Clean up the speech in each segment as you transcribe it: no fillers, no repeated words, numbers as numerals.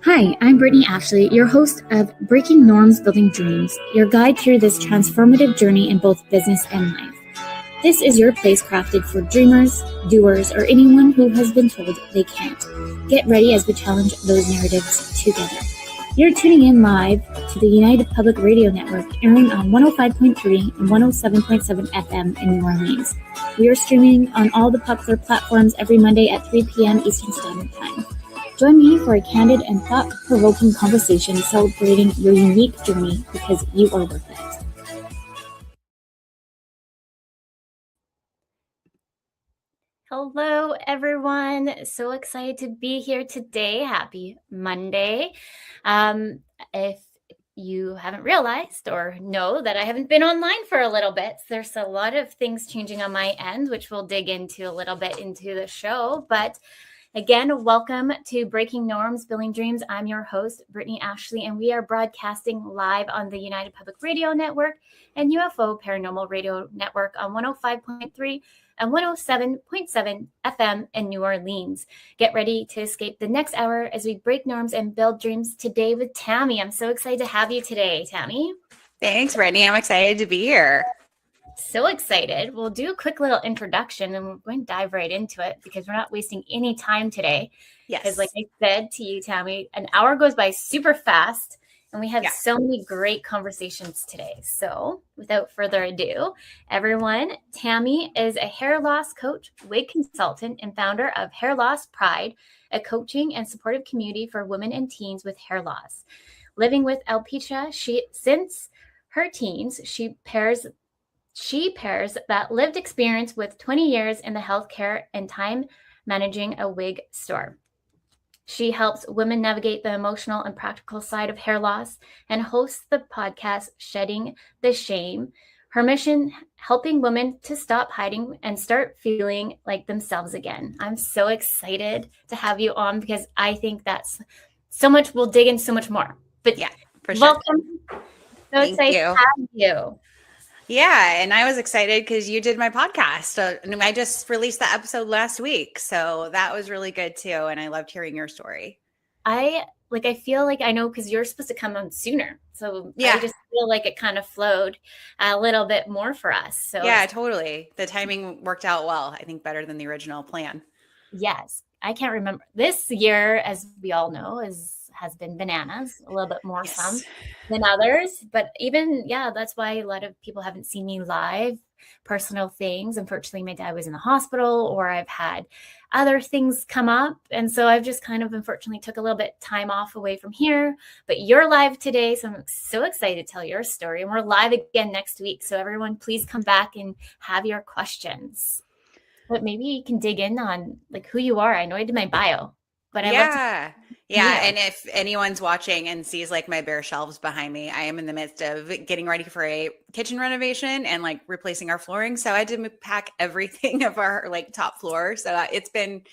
Hi, I'm Brittany Ashley, your host of Breaking Norms, Building Dreams, your guide through this transformative journey in both business and life. This is your place crafted for dreamers, doers, or anyone who has been told they can't. Get ready as we challenge those narratives together. You're tuning in live to the United Public Radio Network, airing on 105.3 and 107.7 FM in New Orleans. We are streaming on all the popular platforms every Monday at 3 p.m. Eastern Standard Time. Join me for a candid and thought-provoking conversation celebrating your unique journey because you are worth it. Hello, everyone. So excited to be here today. Happy Monday. If you haven't realized or know that I haven't been online for a little bit, there's a lot of things changing on my end, which we'll dig into a little bit into the show. But again, welcome to Breaking Norms, Building Dreams. I'm your host, Brittany Ashley, and we are broadcasting live on the United Public Radio Network and UFO Paranormal Radio Network on 105.3 and 107.7 FM in New Orleans. Get ready to escape the next hour as we break norms and build dreams today with Tami. I'm so excited to have you today, Tami. Thanks, Brittany. I'm excited to be here. So excited. We'll do a quick little introduction and we're going to dive right into it because we're not wasting any time today. Yes. Because like I said to you, Tami, an hour goes by super fast and we have so many great conversations today. So without further ado, everyone, Tami is a hair loss coach, wig consultant, and founder of Hair Loss Pride, a coaching and supportive community for women and teens with hair loss. Living with alopecia, since her teens, she pairs that lived experience with 20 years in the healthcare and time managing a wig store. She helps women navigate the emotional and practical side of hair loss and hosts the podcast Shedding the Shame. Her mission, helping women to stop hiding and start feeling like themselves again. I'm so excited to have you on because I think that's so much. We'll dig in so much more. But yeah, for sure. Welcome. So excited to have you. Yeah, and I was excited because you did my podcast. And I just released the episode last week. So that was really good too. And I loved hearing your story. I feel like I know because you're supposed to come on sooner. So I just feel like it kind of flowed a little bit more for us. So yeah, totally. The timing worked out well. I think better than the original plan. Yes. I can't remember. This year, as we all know, has been bananas, a little bit more some than others. But even, that's why a lot of people haven't seen me live, personal things. Unfortunately, my dad was in the hospital or I've had other things come up. And so I've just kind of unfortunately took a little bit time off away from here. But you're live today. So I'm so excited to tell your story. And we're live again next week. So everyone, please come back and have your questions. But maybe you can dig in on like who you are. I know I did my bio, but Yeah. And if anyone's watching and sees like my bare shelves behind me, I am in the midst of getting ready for a kitchen renovation and like replacing our flooring. So I had to pack everything of our like top floor. So it's been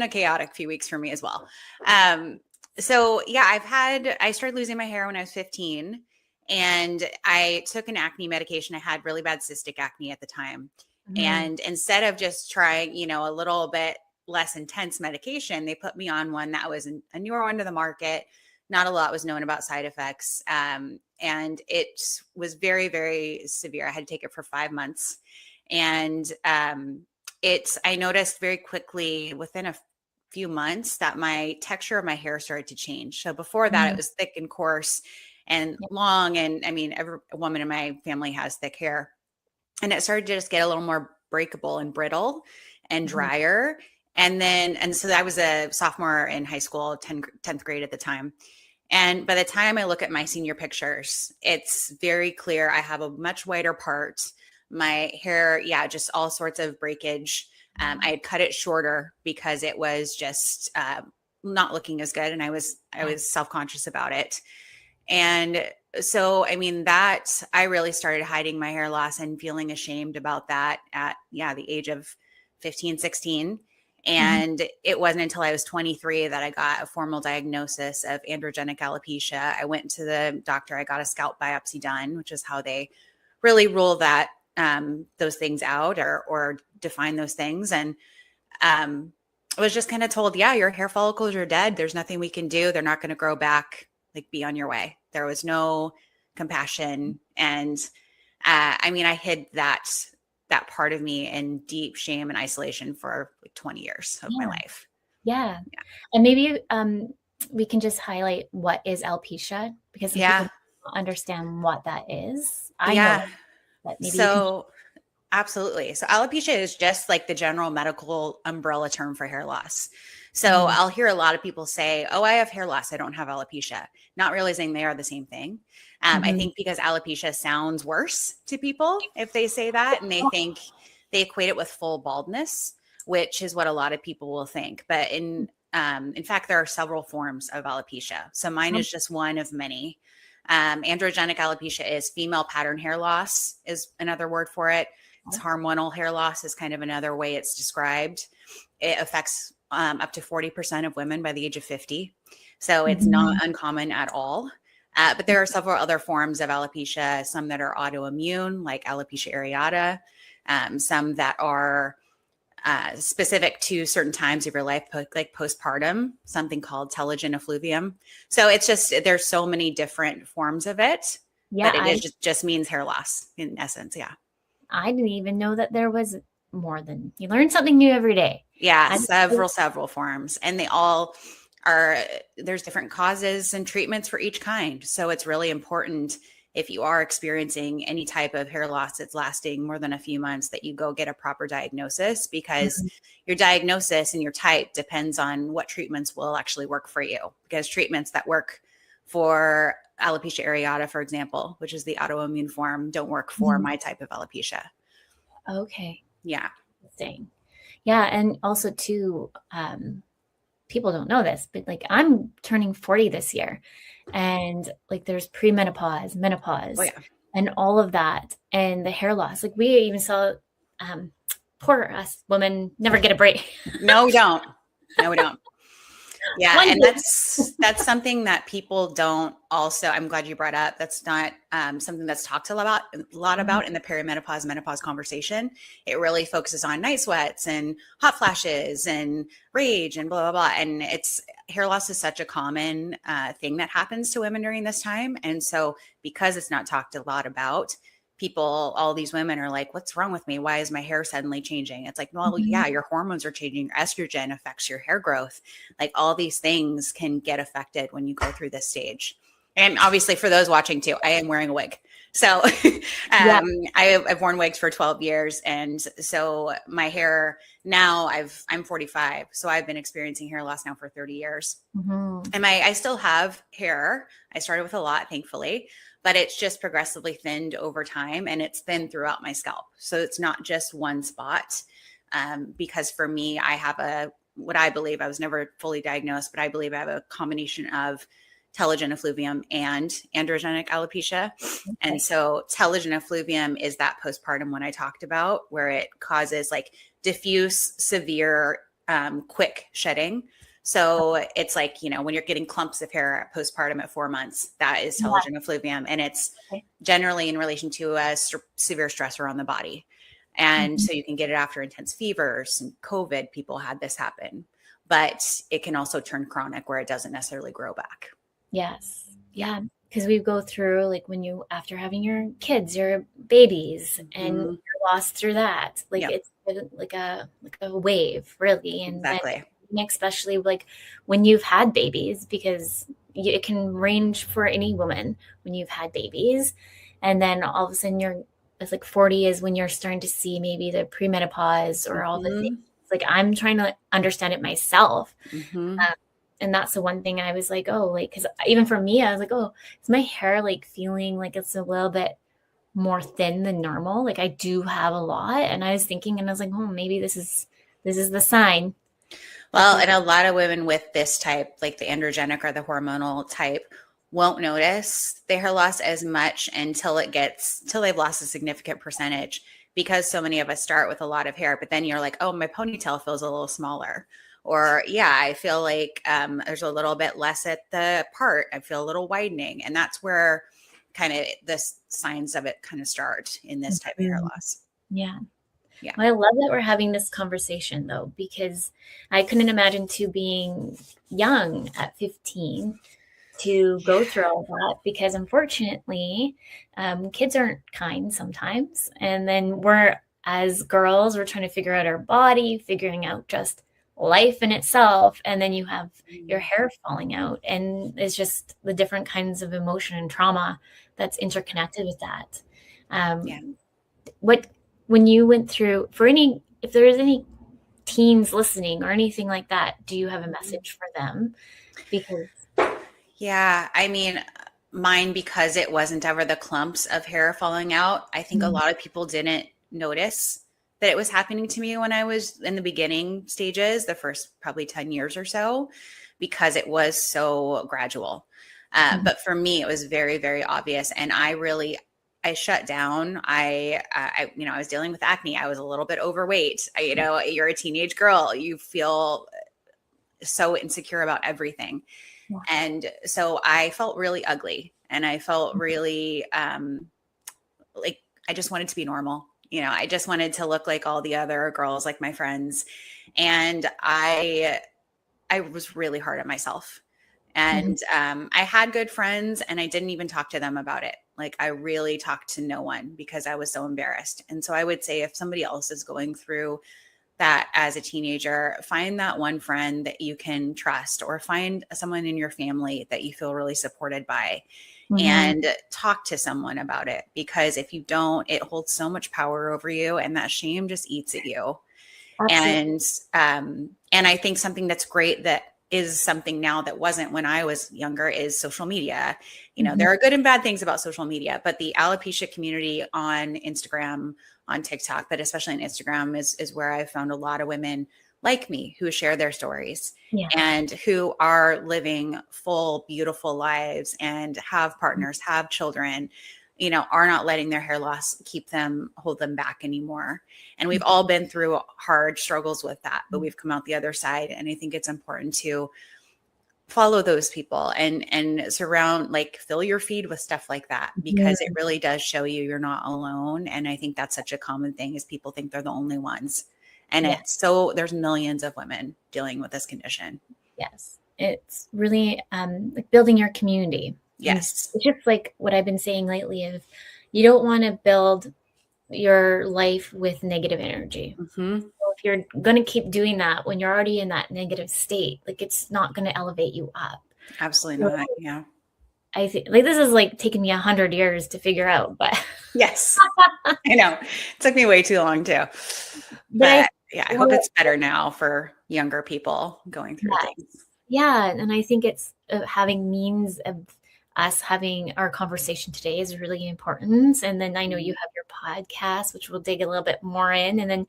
a chaotic few weeks for me as well. I started losing my hair when I was 15 and I took an acne medication. I had really bad cystic acne at the time. Mm-hmm. And instead of just trying, a little bit less intense medication, they put me on one that was a newer one to the market. Not a lot was known about side effects. And it was very, very severe. I had to take it for 5 months. And I noticed very quickly within a few months that my texture of my hair started to change. So before that, it was thick and coarse and long. And I mean, every woman in my family has thick hair. And it started to just get a little more breakable and brittle and drier. And so I was a sophomore in high school, 10th grade at the time. And by the time I look at my senior pictures, it's very clear I have a much whiter part. My hair, just all sorts of breakage. I had cut it shorter because it was just not looking as good. And I was self-conscious about it. And so, I mean, I really started hiding my hair loss and feeling ashamed about that at, the age of 15, 16. And it wasn't until I was 23 that I got a formal diagnosis of androgenic alopecia. I went to the doctor, I got a scalp biopsy done, which is how they really rule that, those things out or define those things. And was just kind of told, yeah, your hair follicles are dead. There's nothing we can do. They're not going to grow back. Like, be on your way. There was no compassion. And I mean, I hid that part of me in deep shame and isolation for like 20 years of my life. Yeah. And maybe we can just highlight what is alopecia, because some people don't understand what that is. I know, but maybe absolutely. So alopecia is just like the general medical umbrella term for hair loss. So I'll hear a lot of people say, oh, I have hair loss, I don't have alopecia, not realizing they are the same thing. I think because alopecia sounds worse to people if they say that, and they think they equate it with full baldness, which is what a lot of people will think. But in fact, there are several forms of alopecia. So mine is just one of many. Androgenic alopecia is female pattern hair loss is another word for it. It's hormonal hair loss is kind of another way it's described. It affects up to 40% of women by the age of 50. So it's not uncommon at all. But there are several other forms of alopecia, some that are autoimmune, like alopecia areata, some that are specific to certain times of your life, like postpartum, something called telogen effluvium. So it's just, there's so many different forms of it, but it just means hair loss in essence. Yeah. I didn't even know that there was more than, you learn something new every day. Yeah. Several forms, and they all are, there's different causes and treatments for each kind. So it's really important, if you are experiencing any type of hair loss that's lasting more than a few months, that you go get a proper diagnosis, because your diagnosis and your type depends on what treatments will actually work for you. Because treatments that work for alopecia areata, for example, which is the autoimmune form, don't work for my type of alopecia. Okay. Yeah. Interesting. Yeah. And also too, people don't know this, but like, I'm turning 40 this year, and like there's premenopause, menopause, and all of that, and the hair loss. Like, we even saw poor us women never get a break. No, we don't. Yeah. And that's something that people don't also, I'm glad you brought up. That's not something that's talked a lot about in the perimenopause, menopause conversation. It really focuses on night sweats and hot flashes and rage and blah, blah, blah. And hair loss is such a common thing that happens to women during this time. And so because it's not talked a lot about, all these women are like, what's wrong with me? Why is my hair suddenly changing? It's like, well, yeah, your hormones are changing. Your estrogen affects your hair growth. Like, all these things can get affected when you go through this stage. And obviously, for those watching too, I am wearing a wig. So I've worn wigs for 12 years. And so my hair now, I'm 45. So I've been experiencing hair loss now for 30 years. And I still have hair. I started with a lot, thankfully, but it's just progressively thinned over time, and it's thinned throughout my scalp. So it's not just one spot. Because for me, I have what I believe, I was never fully diagnosed, but I believe I have a combination of telogen effluvium and androgenic alopecia. Okay. And so telogen effluvium is that postpartum one I talked about, where it causes like diffuse, severe, quick shedding. So it's like, when you're getting clumps of hair at postpartum at 4 months, that is telogen effluvium. And it's generally in relation to a severe stressor on the body. And so you can get it after intense fevers and COVID. People had this happen, but it can also turn chronic where it doesn't necessarily grow back. Yes. Yeah. Because we go through, like, after having your kids, your babies, and you're lost through that. Like, it's like a wave, really. And exactly. Especially like when you've had babies, because it can range for any woman when you've had babies. And then all of a sudden it's like 40 is when you're starting to see maybe the premenopause or all the things. Like, I'm trying to understand it myself. And that's the one thing I was like, because even for me, I was like, is my hair like feeling like it's a little bit more thin than normal? Like, I do have a lot. And I was thinking, and I was like, maybe this is the sign. Well, and a lot of women with this type, like the androgenic or the hormonal type, won't notice the hair loss as much until they've lost a significant percentage, because so many of us start with a lot of hair, but then you're like, my ponytail feels a little smaller. Or, I feel like there's a little bit less at the part. I feel a little widening. And that's where kind of the signs of it kind of start in this type of hair loss. Yeah. Yeah. Well, I love that we're having this conversation though, because I couldn't imagine too being young at 15 to go through all that, because unfortunately, kids aren't kind sometimes. And then as girls, we're trying to figure out our body, figuring out just life in itself. And then you have your hair falling out. And it's just the different kinds of emotion and trauma that's interconnected with that. Yeah. When you went through, if there is any teens listening or anything like that, do you have a message for them? Because Yeah, I mean, mine, because it wasn't ever the clumps of hair falling out, I think a lot of people didn't notice that it was happening to me when I was in the beginning stages, the first probably 10 years or so, because it was so gradual. But for me, it was very, very obvious. And I shut down. I was dealing with acne. I was a little bit overweight. You're a teenage girl. You feel so insecure about everything. Yeah. And so I felt really ugly, and I felt really like I just wanted to be normal. I just wanted to look like all the other girls, like my friends. And I was really hard on myself. And I had good friends, and I didn't even talk to them about it. Like, I really talked to no one because I was so embarrassed. And so I would say, if somebody else is going through that as a teenager, find that one friend that you can trust, or find someone in your family that you feel really supported by, and talk to someone about it. Because if you don't, it holds so much power over you, and that shame just eats at you. Absolutely. And I think something that's great, that is something now that wasn't when I was younger, is social media. There are good and bad things about social media, but the alopecia community on Instagram, on TikTok, but especially on Instagram is where I found a lot of women like me who share their stories, and who are living full, beautiful lives, and have partners, have children, are not letting their hair loss hold them back anymore. And we've all been through hard struggles with that, but we've come out the other side. And I think it's important to follow those people and fill your feed with stuff like that, because it really does show you you're not alone. And I think that's such a common thing, is people think they're the only ones. And there's millions of women dealing with this condition. Yes. It's really like building your community. Yes. It's just like what I've been saying lately, of you don't want to build your life with negative energy. So if you're going to keep doing that when you're already in that negative state, like, it's not going to elevate you up. Absolutely not. Yeah. I think, like, this is like taking me 100 years to figure out, but yes, I know it took me way too long too. But I hope it's better now for younger people going through things. Yeah. And I think it's having means of us having our conversation today is really important. And then I know you have your podcast, which we'll dig a little bit more in. And then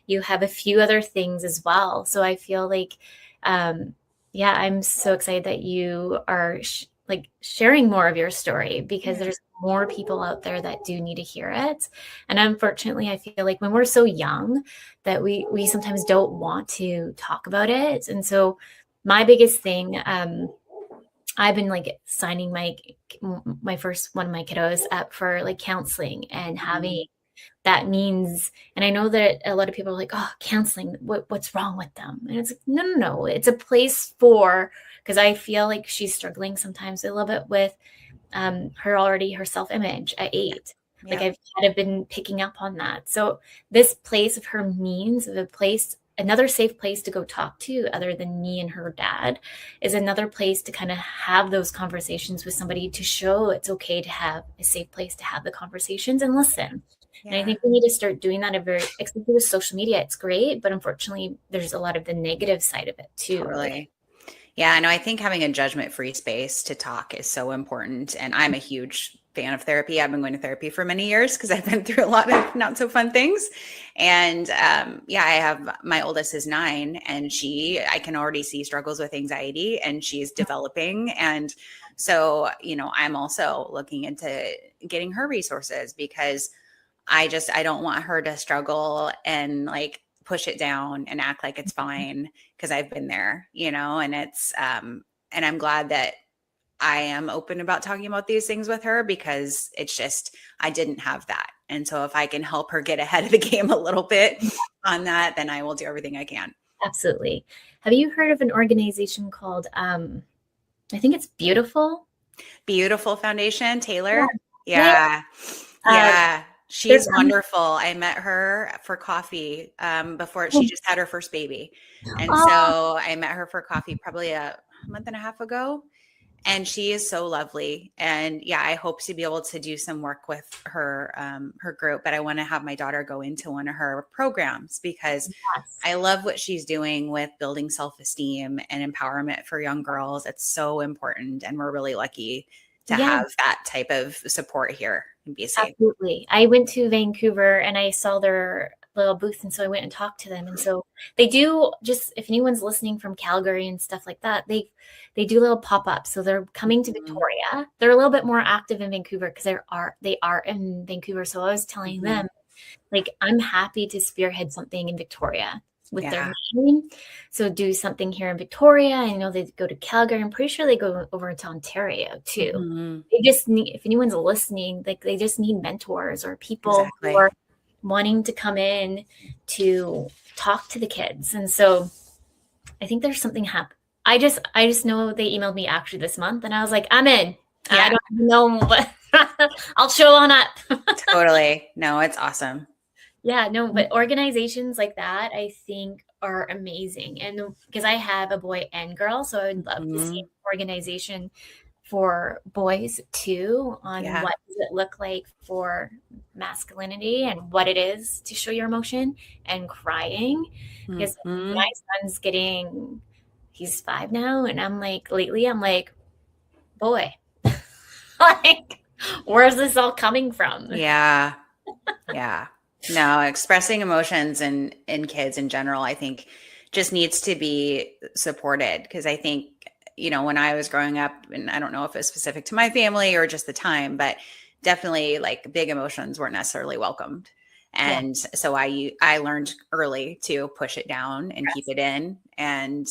you have a few other things as well. So I feel like, I'm so excited that you are sharing more of your story, because there's more people out there that do need to hear it. And unfortunately, I feel like when we're so young that we sometimes don't want to talk about it. And so my biggest thing, I've been signing my first one of my kiddos up for counseling, and having that means, and I know that a lot of people are like, oh, counseling, what's wrong with them? And it's like, no, it's a place because I feel like she's struggling sometimes a little bit with her self-image at 8. Like, I've kind of been picking up on that. So this place of her means of another safe place to go talk to, other than me and her dad, is another place to kind of have those conversations with somebody, to show it's okay to have a safe place to have the conversations and listen. And I think we need to start doing that especially with social media. It's great, but unfortunately there's a lot of the negative side of it too. Totally. Yeah, I think having a judgment-free space to talk is so important. And I'm a huge fan of therapy. I've been going to therapy for many years because I've been through a lot of not so fun things. And I have, my oldest is 9, and I can already see struggles with anxiety, and she's developing. And so, I'm also looking into getting her resources, because I don't want her to struggle and push it down and act like it's fine, because I've been there, and it's, and I'm glad that I am open about talking about these things with her, because it's just, I didn't have that. And so if I can help her get ahead of the game a little bit on that, then I will do everything I can. Absolutely. Have you heard of an organization called, I think it's Beautiful Foundation, Taylor? Yeah. Yeah. She's wonderful. I met her for coffee before she just had her first baby. And so I met her for coffee probably a month and a half ago. And she is so lovely. And yeah, I hope to be able to do some work with her, her group, but I want to have my daughter go into one of her programs because I love what she's doing with building self-esteem and empowerment for young girls. It's so important. And we're really lucky to have that type of support here in BC. Absolutely. I went to Vancouver and I saw their little booth. And so I went and talked to them. And so they do, just if anyone's listening from Calgary and stuff like that, they do little pop-ups. So they're coming to Victoria. They're a little bit more active in Vancouver because they are in Vancouver. So I was telling them, like, I'm happy to spearhead something in Victoria with their name. So do something here in Victoria. I know they go to Calgary. I'm pretty sure they go over to Ontario too. They just need, if anyone's listening, like they just need mentors or people who are wanting to come in to talk to the kids. And so I think there's something happen. I just know they emailed me actually this month and I was like, I'm in. I don't know, but I'll show on up. Totally. No, it's awesome. Yeah, no, but organizations like that, I think are amazing. And because I have a boy and girl, so I would love to see an organization for boys too on what does it look like for masculinity and what it is to show your emotion and crying. Because my son's he's 5 now. And I'm like, lately, I'm like, boy, like, where's this all coming from? Yeah. Yeah. No, expressing emotions in kids in general, I think just needs to be supported. Because I think, you know, when I was growing up, and I don't know if it's specific to my family or just the time, but definitely like big emotions weren't necessarily welcomed. And so I learned early to push it down and keep it in, and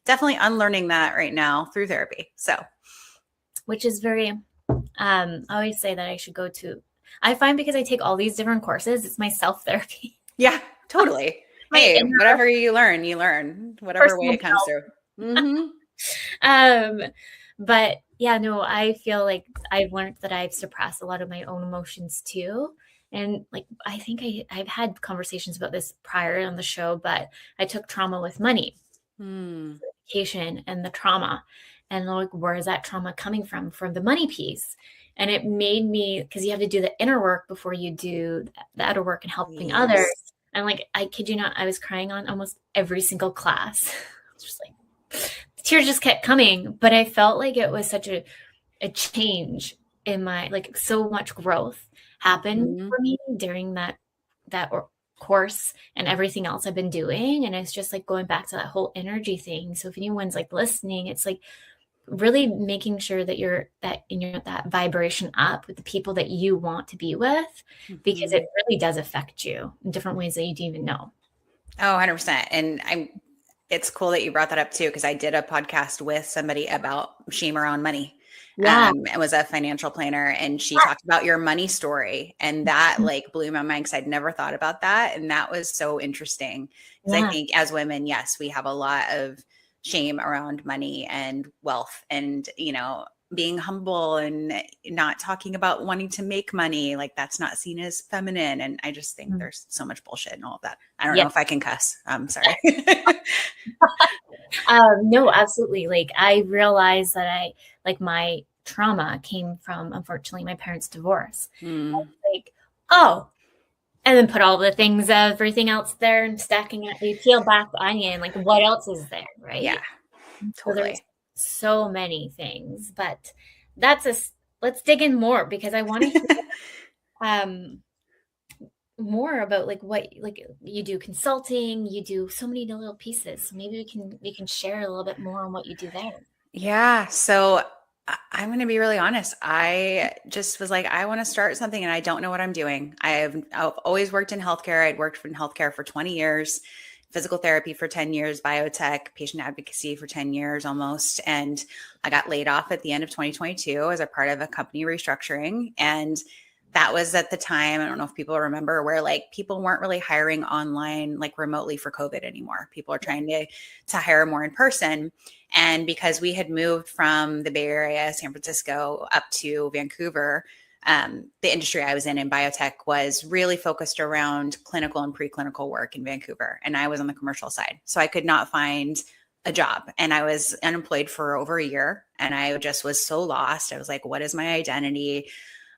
definitely unlearning that right now through therapy. So, which is very, I always say that I should go to, I find because I take all these different courses, it's my self-therapy. Yeah, totally. Hey, whatever you learn, whatever way it comes through. But yeah, no, I feel like I've learned that I've suppressed a lot of my own emotions too. And like, I think I've had conversations about this prior on the show, but I took trauma with money, education and the trauma. And like, where is that trauma coming from the money piece? And it made me, because you have to do the inner work before you do the outer work and helping others. And like, I kid you not, I was crying on almost every single class. It's just like, the tears just kept coming. But I felt like it was such a change in my, like, so much growth happened for me during that course and everything else I've been doing. And it's just like going back to that whole energy thing. So if anyone's like listening, it's like really making sure that you're that vibration up with the people that you want to be with, because it really does affect you in different ways that you didn't even know. Oh, 100%. And it's cool that you brought that up too, because I did a podcast with somebody about shame around money. It was a financial planner, and she talked about your money story, and that like blew my mind because I'd never thought about that. And that was so interesting because I think as women, yes, we have a lot of shame around money and wealth, and, you know, being humble and not talking about wanting to make money. Like that's not seen as feminine. And I just think there's so much bullshit and all of that. I don't know if I can cuss. I'm sorry. No, absolutely. Like I realized that my trauma came from, unfortunately, my parents' divorce. Like, oh, and then put all the things, everything else there and stacking it. You peel back the onion, like what else is there, right? Yeah, totally. So, so many things, but let's dig in more, because I want to hear more about like what, like you do consulting, you do so many little pieces. So maybe we can share a little bit more on what you do there. Yeah. So I'm going to be really honest. I just was like, I want to start something and I don't know what I'm doing. I've always worked in healthcare. I'd worked in healthcare for 20 years, physical therapy for 10 years, biotech, patient advocacy for 10 years almost. And I got laid off at the end of 2022 as a part of a company restructuring. And that was at the time, I don't know if people remember, where like people weren't really hiring online, like remotely for COVID anymore. People are trying to hire more in person. And because we had moved from the Bay Area, San Francisco, up to Vancouver, the industry I was in biotech was really focused around clinical and preclinical work in Vancouver. And I was on the commercial side. So I could not find a job, and I was unemployed for over a year. And I just was so lost. I was like, what is my identity?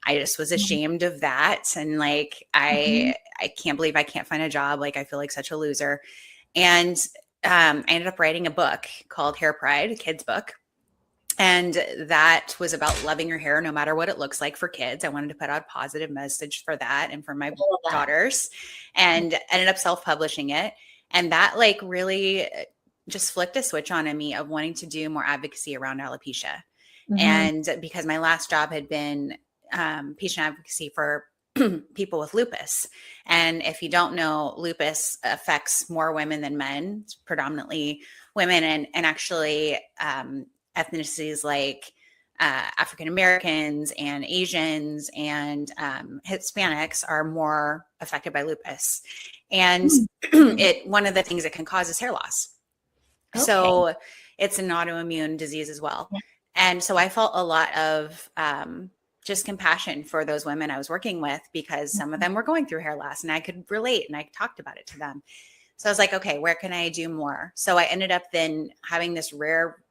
I just was ashamed of that. And like, I can't believe I can't find a job. Like, I feel like such a loser. And I ended up writing a book called Hair Pride, a kid's book. And that was about loving your hair, no matter what it looks like for kids. I wanted to put out a positive message for that and for my daughters, and ended up self-publishing it. And that like really just flicked a switch on in me of wanting to do more advocacy around alopecia. And because my last job had been patient advocacy for people with lupus. And if you don't know, lupus affects more women than men, predominantly women, and actually ethnicities like African Americans and Asians and Hispanics are more affected by lupus. And one of the things it can cause is hair loss. Okay. So it's an autoimmune disease as well. Yeah. And so I felt a lot of just compassion for those women I was working with, because some of them were going through hair loss and I could relate, and I talked about it to them. So I was like, okay, where can I do more? So I ended up then having this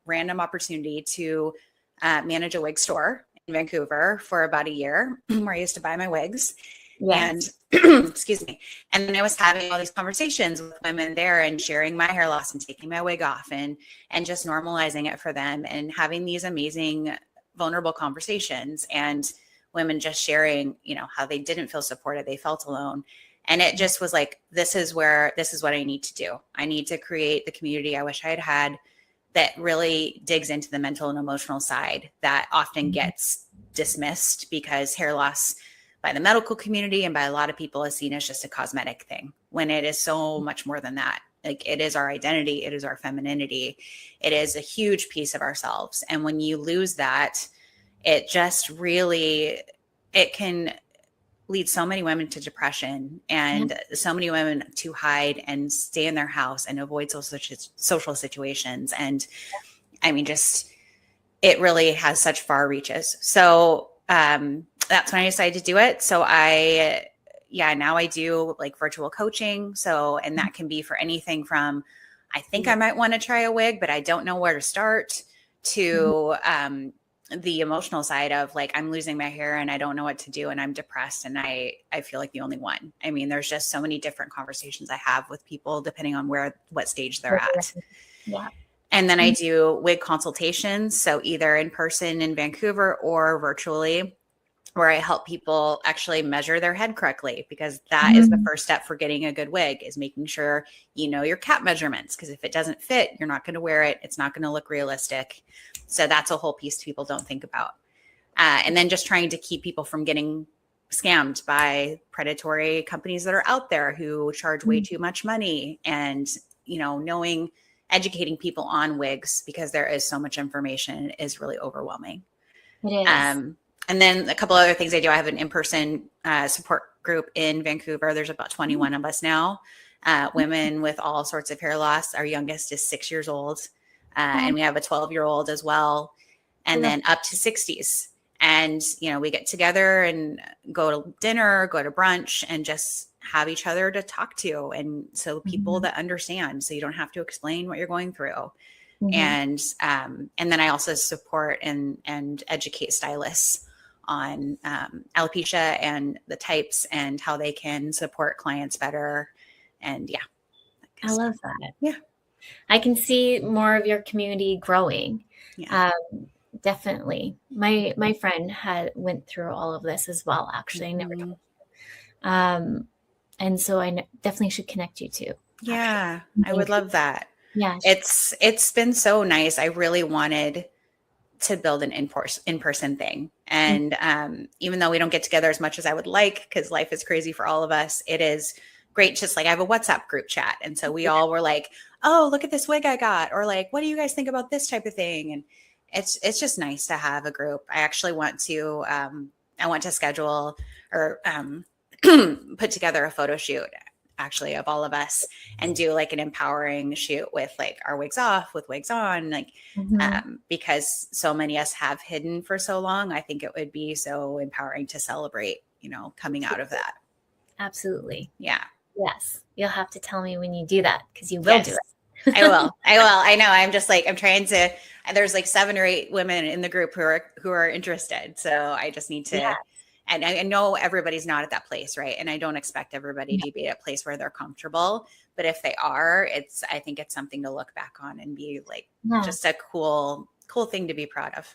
random opportunity to manage a wig store in Vancouver for about a year, where I used to buy my wigs. Yes. And excuse me. And then I was having all these conversations with women there and sharing my hair loss and taking my wig off and just normalizing it for them and having these amazing, vulnerable conversations, and women just sharing, you know, how they didn't feel supported. They felt alone. And it just was like, this is what I need to do. I need to create the community I wish I had had that really digs into the mental and emotional side that often gets dismissed, because hair loss by the medical community and by a lot of people is seen as just a cosmetic thing, when it is so much more than that. Like, it is our identity. It is our femininity. It is a huge piece of ourselves. And when you lose that, it just really, it can lead so many women to depression, and so many women to hide and stay in their house and avoid social situations. And I mean, just, it really has such far reaches. So that's when I decided to do it. So now I do like virtual coaching. So, and that can be for anything from, I think I might want to try a wig, but I don't know where to start, to the emotional side of like, I'm losing my hair and I don't know what to do and I'm depressed and I feel like the only one. I mean, there's just so many different conversations I have with people depending on what stage they're at. Yeah. And then I do wig consultations. So either in person in Vancouver or virtually, where I help people actually measure their head correctly, because that is the first step for getting a good wig, is making sure you know your cap measurements. Because if it doesn't fit, you're not going to wear it. It's not going to look realistic. So that's a whole piece people don't think about. And then just trying to keep people from getting scammed by predatory companies that are out there who charge way too much money, and, you know, educating people on wigs, because there is so much information, is really overwhelming. It is. And then a couple other things I do. I have an in-person support group in Vancouver. There's about 21 of us now, women with all sorts of hair loss. Our youngest is 6 years old. And we have a 12-year-old as well, and then up to 60s. And, you know, we get together and go to dinner, go to brunch, and just have each other to talk to. And so people that understand, so you don't have to explain what you're going through. And then I also support and educate stylists on alopecia and the types and how they can support clients better. And yeah. I love that. Yeah. I can see more of your community growing. Yeah. Definitely. My friend went through all of this as well, actually. I never told you. And so I definitely should connect you too. Yeah, I would love that. Yeah. It's been so nice. I really wanted to build an in-person thing. And even though we don't get together as much as I would like, because life is crazy for all of us, it is great. Just like I have a WhatsApp group chat. And so we all were like, oh, look at this wig I got. Or like, what do you guys think about this type of thing? And it's just nice to have a group. I actually want to schedule or put together a photo shoot actually of all of us and do like an empowering shoot with like our wigs off, with wigs on, like because so many of us have hidden for so long. I think it would be so empowering to celebrate, coming out of that. Absolutely. Yeah. Yes. You'll have to tell me when you do that, because you will do it. I will. I know. I'm just like, I'm trying to, there's like 7 or 8 women in the group who are interested. So I just need to, and I know everybody's not at that place, right? And I don't expect everybody to be at a place where they're comfortable, but if they are, I think it's something to look back on and be like, just a cool thing to be proud of.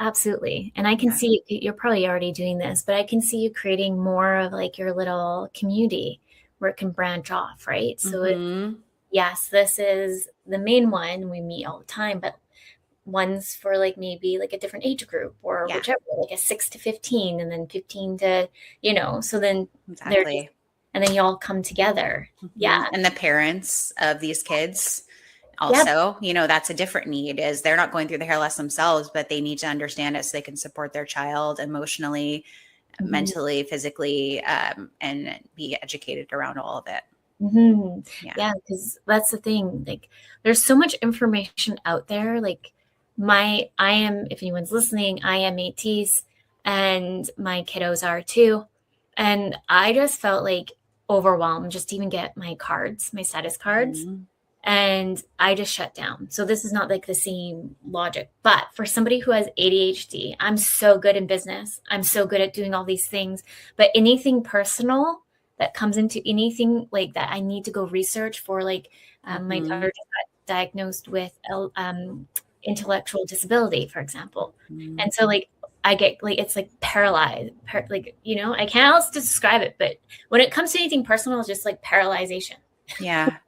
Absolutely. And I can see you're probably already doing this, but I can see you creating more of like your little community where it can branch off, right? So yes, this is the main one. We meet all the time, but one's for like maybe like a different age group or whichever, like a 6 to 15 and then 15 to, so then and then you all come together. Yeah. And the parents of these kids also, that's a different need, is they're not going through the hair loss themselves, but they need to understand it so they can support their child emotionally, mentally, physically, and be educated around all of it. Yeah, because that's the thing. Like, there's so much information out there. Like, if anyone's listening, I am ATs and my kiddos are too. And I just felt like overwhelmed just to even get my status cards. And I just shut down. So this is not like the same logic, but for somebody who has ADHD, I'm so good in business. I'm so good at doing all these things, but anything personal that comes into anything like that, I need to go research for. Like my daughter just got diagnosed with intellectual disability, for example. And so like I get like, it's like paralyzed, I can't else describe it, but when it comes to anything personal, it's just like paralyzation. Yeah.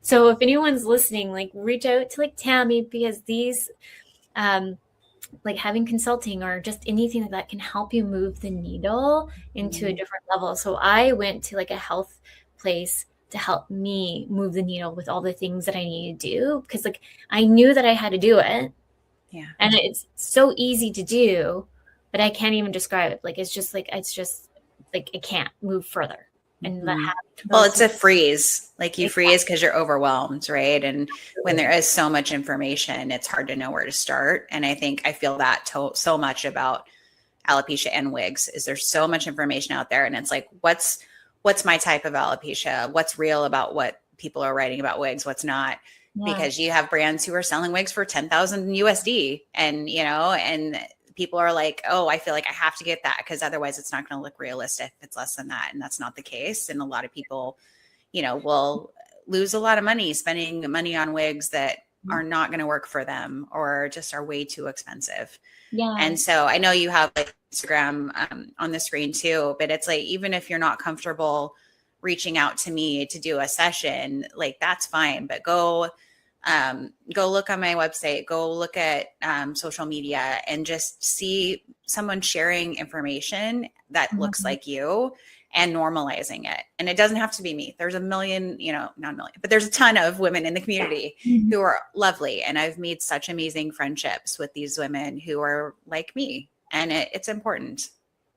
So if anyone's listening, like reach out to like Tami, because these like having consulting or just anything like that can help you move the needle into a different level. So I went to like a health place to help me move the needle with all the things that I need to do, because like I knew that I had to do it. Yeah. And it's so easy to do, but I can't even describe it. Like it's just like it can't move further. And well, it's a freeze. Like you freeze because you're overwhelmed, right? And when there is so much information, it's hard to know where to start. And I feel that so much about alopecia and wigs, is there's so much information out there, and it's like, what's my type of alopecia? What's real about what people are writing about wigs? What's not? Because you have brands who are selling wigs for 10,000 USD, and and people are like, oh, I feel like I have to get that because otherwise it's not going to look realistic if it's less than that. And that's not the case. And a lot of people, will lose a lot of money spending money on wigs that are not going to work for them or just are way too expensive. Yeah. And so I know you have like Instagram on the screen too, but it's like, even if you're not comfortable reaching out to me to do a session, like that's fine, but go look on my website, go look at social media, and just see someone sharing information that looks like you and normalizing it. And it doesn't have to be me. There's a million, not a million, but there's a ton of women in the community who are lovely. And I've made such amazing friendships with these women who are like me, and it's important.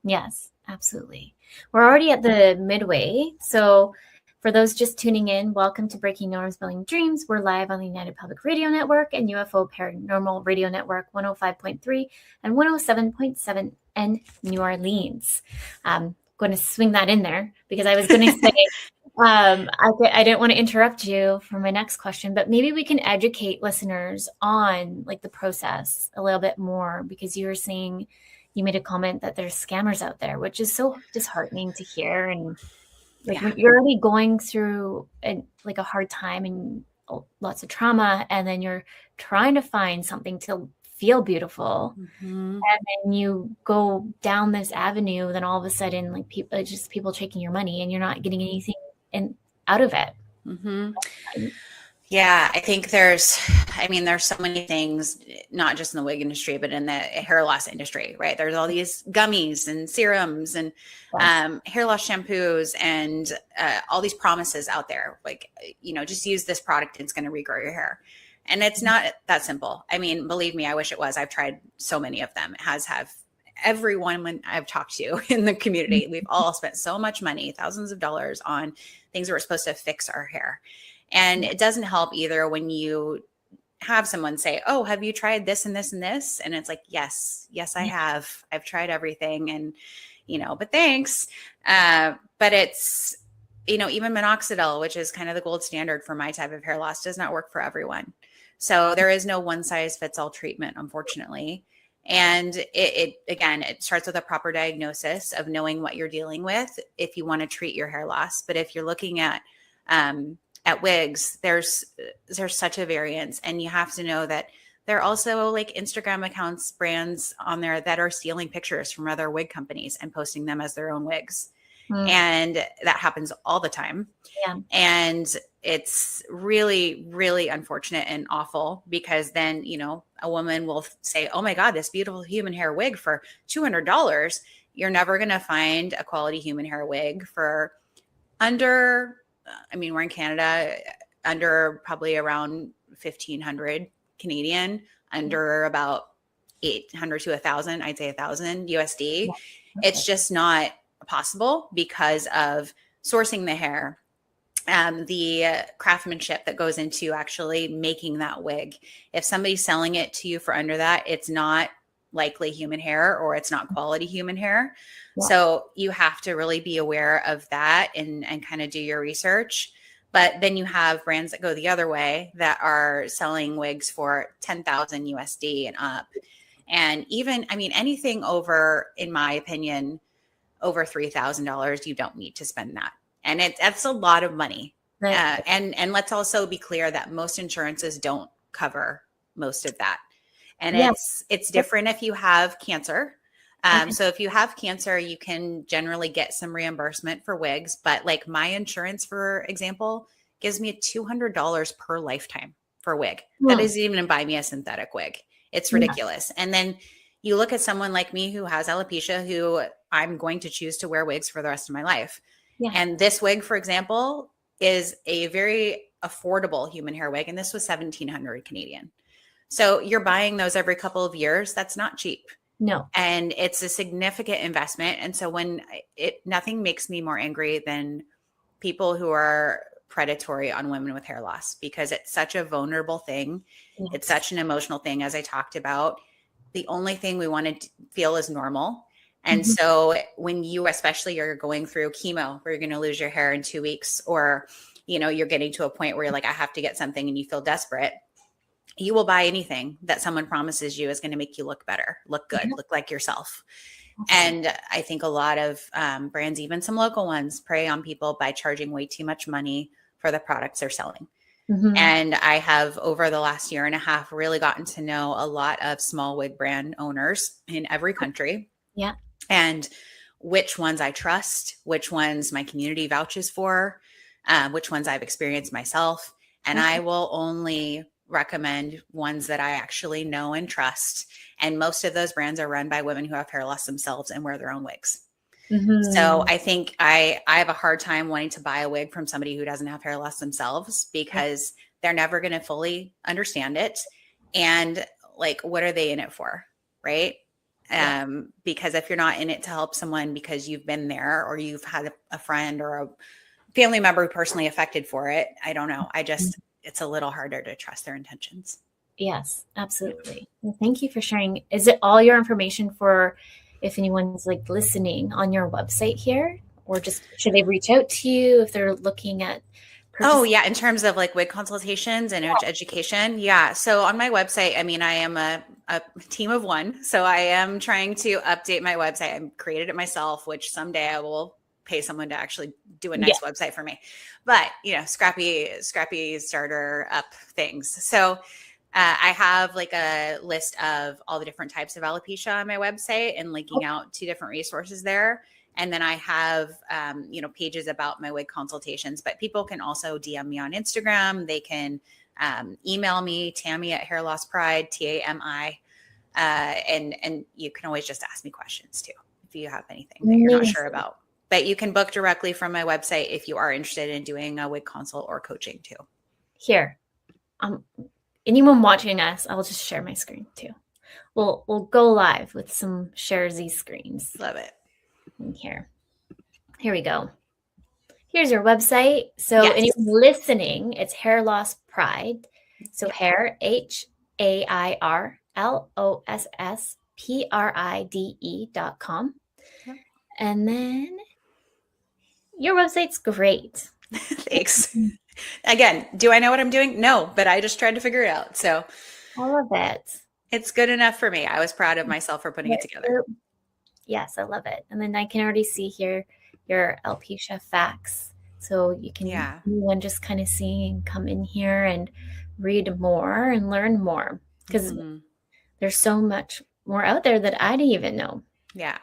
Yes, absolutely. We're already at the midway. So for those just tuning in, welcome to Breaking Norms, Building Dreams. We're live on the United Public Radio Network and UFO Paranormal Radio Network 105.3 and 107.7 in New Orleans. I'm going to swing that in there because I was going to say, I didn't want to interrupt you for my next question, but maybe we can educate listeners on like the process a little bit more, because you were saying, you made a comment that there's scammers out there, which is so disheartening to hear. And like when you're already going through a hard time and lots of trauma, and then you're trying to find something to feel beautiful, and then you go down this avenue, then all of a sudden, like people taking your money, and you're not getting anything out of it. Yeah, I think there's so many things, not just in the wig industry, but in the hair loss industry, right? There's all these gummies and serums and hair loss shampoos and all these promises out there. Like, just use this product and it's going to regrow your hair. And it's not that simple. I mean, believe me, I wish it was. I've tried so many of them. It everyone when I've talked to in the community, we've all spent so much money, thousands of dollars on things that were supposed to fix our hair. And it doesn't help either when you have someone say, oh, have you tried this and this and this? And it's like, yes, I have. I've tried everything. And, but thanks. But it's, even minoxidil, which is kind of the gold standard for my type of hair loss, does not work for everyone. So there is no one size fits all treatment, unfortunately. And it starts with a proper diagnosis of knowing what you're dealing with if you want to treat your hair loss. But if you're looking at wigs, there's such a variance, and you have to know that there are also like Instagram accounts, brands on there that are stealing pictures from other wig companies and posting them as their own wigs. And that happens all the time. Yeah. And it's really, really unfortunate and awful, because then, a woman will say, oh my God, this beautiful human hair wig for $200. You're never going to find a quality human hair wig for under, we're in Canada, under probably around 1,500 Canadian, under about 800 to 1,000, I'd say 1,000 USD. Yeah. It's just not possible because of sourcing the hair, the craftsmanship that goes into actually making that wig. If somebody's selling it to you for under that, it's not likely human hair, or it's not quality human hair. Yeah. So you have to really be aware of that and kind of do your research. But then you have brands that go the other way that are selling wigs for 10,000 USD and up. And even, anything over, in my opinion, over $3,000, you don't need to spend that. And that's a lot of money. Right. And let's also be clear that most insurances don't cover most of that. And it's different if you have cancer. So if you have cancer, you can generally get some reimbursement for wigs. But like my insurance, for example, gives me $200 per lifetime for a wig. That isn't even to buy me a synthetic wig. It's ridiculous. And then you look at someone like me who has alopecia, who I'm going to choose to wear wigs for the rest of my life. Yeah. And this wig, for example, is a very affordable human hair wig. And this was 1,700 Canadian. So you're buying those every couple of years. That's not cheap. No. And it's a significant investment. And so nothing makes me more angry than people who are predatory on women with hair loss, because it's such a vulnerable thing. Yes. It's such an emotional thing, as I talked about. The only thing we want to feel is normal. And so when you, especially you're going through chemo where you're going to lose your hair in 2 weeks, or, you're getting to a point where you're like, I have to get something, and you feel desperate, you will buy anything that someone promises you is going to make you look better, look good, look like yourself. And I think a lot of brands, even some local ones, prey on people by charging way too much money for the products they're selling. And I have, over the last year and a half, really gotten to know a lot of small wig brand owners in every country. Yeah. And which ones I trust, which ones my community vouches for, which ones I've experienced myself. And I will only recommend ones that I actually know and trust. And most of those brands are run by women who have hair loss themselves and wear their own wigs. So I think I have a hard time wanting to buy a wig from somebody who doesn't have hair loss themselves, because they're never going to fully understand it. And like, what are they in it for? Right. Because if you're not in it to help someone because you've been there, or you've had a friend or a family member personally affected for it, I don't know. It's a little harder to trust their intentions. Yes, absolutely. Well, thank you for sharing. Is it all your information for if anyone's like listening on your website here, or just should they reach out to you if they're looking at purchasing? Oh yeah. In terms of like wig consultations and education. Yeah. So on my website, I am a team of one. So I am trying to update my website. I created it myself, which someday I will pay someone to actually do a nice website for me. But, scrappy starter up things. So I have like a list of all the different types of alopecia on my website, and linking out to different resources there. And then I have, pages about my wig consultations, but people can also DM me on Instagram. They can email me, Tami at Hair Loss Pride, TAMI. And you can always just ask me questions too, if you have anything that you're not sure about. But you can book directly from my website if you are interested in doing a wig consult or coaching too. Here, anyone watching us, I'll just share my screen too. we'll go live with some share Z screens. Love it. Here we go. Here's your website. So Yes. anyone listening, it's Hair Loss Pride. So hair, HAIRLOSSPRIDE.com. Yep. And then your website's great. Thanks. Again, do I know what I'm doing? No, but I just tried to figure it out. So I love it. It's good enough for me. I was proud of myself for putting it together. Yes, I love it. And then I can already see here your alopecia facts. So you can anyone just kind of see and come in here and read more and learn more, because there's so much more out there that I didn't even know. Yeah.